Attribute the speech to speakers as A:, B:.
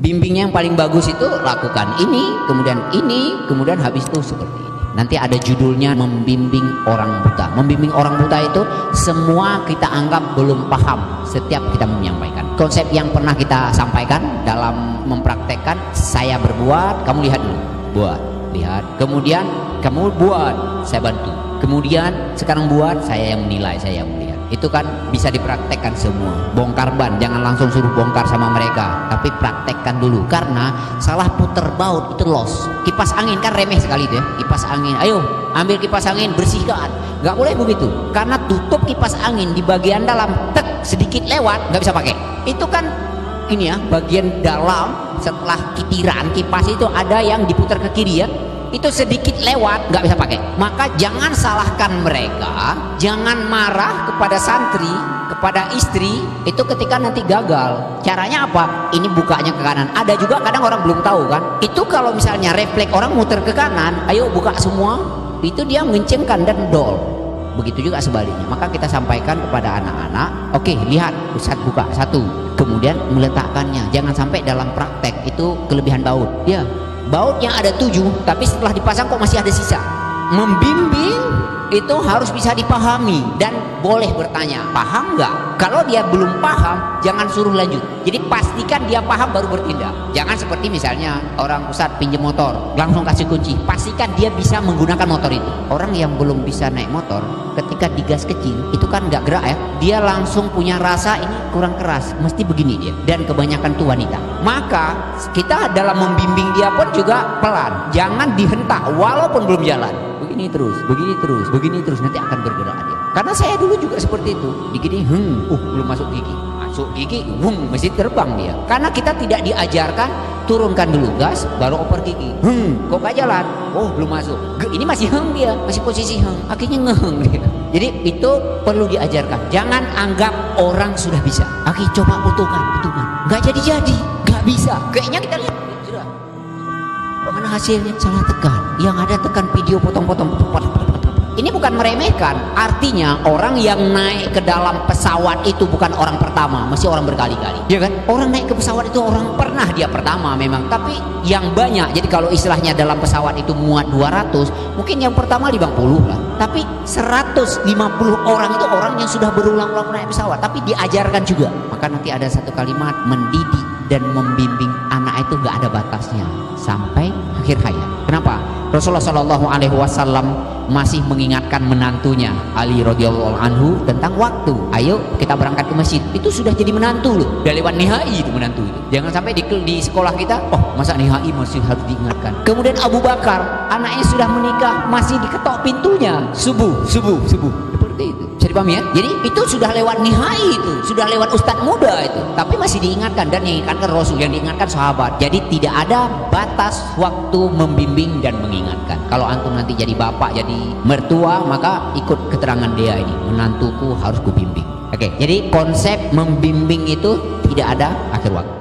A: Bimbingnya yang paling bagus itu lakukan ini, kemudian habis itu seperti ini. Nanti ada judulnya membimbing orang buta. Membimbing orang buta itu semua kita anggap belum paham setiap kita menyampaikan. Konsep yang pernah kita sampaikan dalam mempraktekkan, saya berbuat, kamu lihat dulu. Buat, lihat. Kemudian kamu buat, saya bantu. Kemudian sekarang buat, saya yang menilai, saya yang melihat. Itu kan bisa dipraktekkan semua. Bongkar ban, jangan langsung suruh bongkar sama mereka, tapi praktekkan dulu. Karena salah puter baut itu loss. Kipas angin kan remeh sekali itu ya. Kipas angin, ayo ambil kipas angin, bersihkan. Nggak boleh begitu. Karena tutup kipas angin di bagian dalam, tek sedikit lewat, nggak bisa pakai. Itu kan ini ya, bagian dalam setelah kitiran kipas itu ada yang diputar ke kiri ya. Itu sedikit lewat nggak bisa pakai. Maka jangan salahkan mereka, jangan marah kepada santri, kepada istri itu ketika nanti gagal. Caranya apa? Ini bukanya ke kanan. Ada juga kadang orang belum tahu kan, itu kalau misalnya refleks orang muter ke kanan, ayo buka semua, itu dia mengencengkan dan dol. Begitu juga sebaliknya. Maka kita sampaikan kepada anak-anak, oke, lihat Ustadz buka satu, kemudian meletakkannya. Jangan sampai dalam praktek itu kelebihan baut ya. Bautnya ada 7, tapi setelah dipasang kok masih ada sisa. Membimbing itu harus bisa dipahami dan boleh bertanya, paham nggak? Kalau dia belum paham, jangan suruh lanjut. Jadi pastikan dia paham baru bertindak. Jangan seperti misalnya orang Ustadz pinjam motor, langsung kasih kunci. Pastikan dia bisa menggunakan motor itu. Orang yang belum bisa naik motor, ketika digas kecil, itu kan nggak gerak ya. Dia langsung punya rasa ini kurang keras, mesti begini dia. Dan kebanyakan tuh wanita. Maka kita dalam membimbing dia pun juga pelan. Jangan dihentak walaupun belum jalan. Begini terus, nanti akan bergerak dia. Karena saya dulu juga seperti itu. Digini, belum masuk gigi. Masuk gigi, mesti terbang dia. Karena kita tidak diajarkan turunkan dulu gas, baru oper gigi. Kok gak jalan? Oh, belum masuk. Ini masih dia, masih posisi akhirnya dia. Jadi itu perlu diajarkan. Jangan anggap orang sudah bisa. Coba butuhkan. Gak jadi, gak bisa. Kayaknya kita lihat. Mana hasilnya? Salah tekan. Yang ada tekan video potong-potong. Ini bukan meremehkan. Artinya orang yang naik ke dalam pesawat itu bukan orang pertama, mesti orang berkali-kali. Ya kan? Orang naik ke pesawat itu orang pernah dia pertama memang, tapi yang banyak. Jadi kalau istilahnya dalam pesawat itu muat 200, mungkin yang pertama 50 lah. Tapi 150 orang itu orang yang sudah berulang-ulang naik pesawat, tapi diajarkan juga. Maka nanti ada satu kalimat, mendidik dan membimbing anak itu nggak ada batasnya sampai akhir hayat. Kenapa? Rasulullah Shallallahu Alaihi Wasallam masih mengingatkan menantunya Ali radhiyallahu anhu tentang waktu. Ayo kita berangkat ke masjid. Itu sudah jadi menantu loh. Udah lewat nihai itu menantu itu. Jangan sampai di sekolah kita, masa nihai masih harus diingatkan. Kemudian Abu Bakar, anaknya sudah menikah masih diketok pintunya. Subuh. Seperti itu. Bisa dipahami ya? Jadi itu sudah lewat nihai itu, sudah lewat ustadz muda itu, tapi masih diingatkan dan yang diingatkan Rasul, yang diingatkan sahabat. Jadi tidak ada batas waktu membimbing dan mengingatkan. Kalau antum nanti jadi bapak, jadi mertua, maka ikut keterangan dia ini, menantuku harus kubimbing. Oke, jadi konsep membimbing itu tidak ada akhir waktu.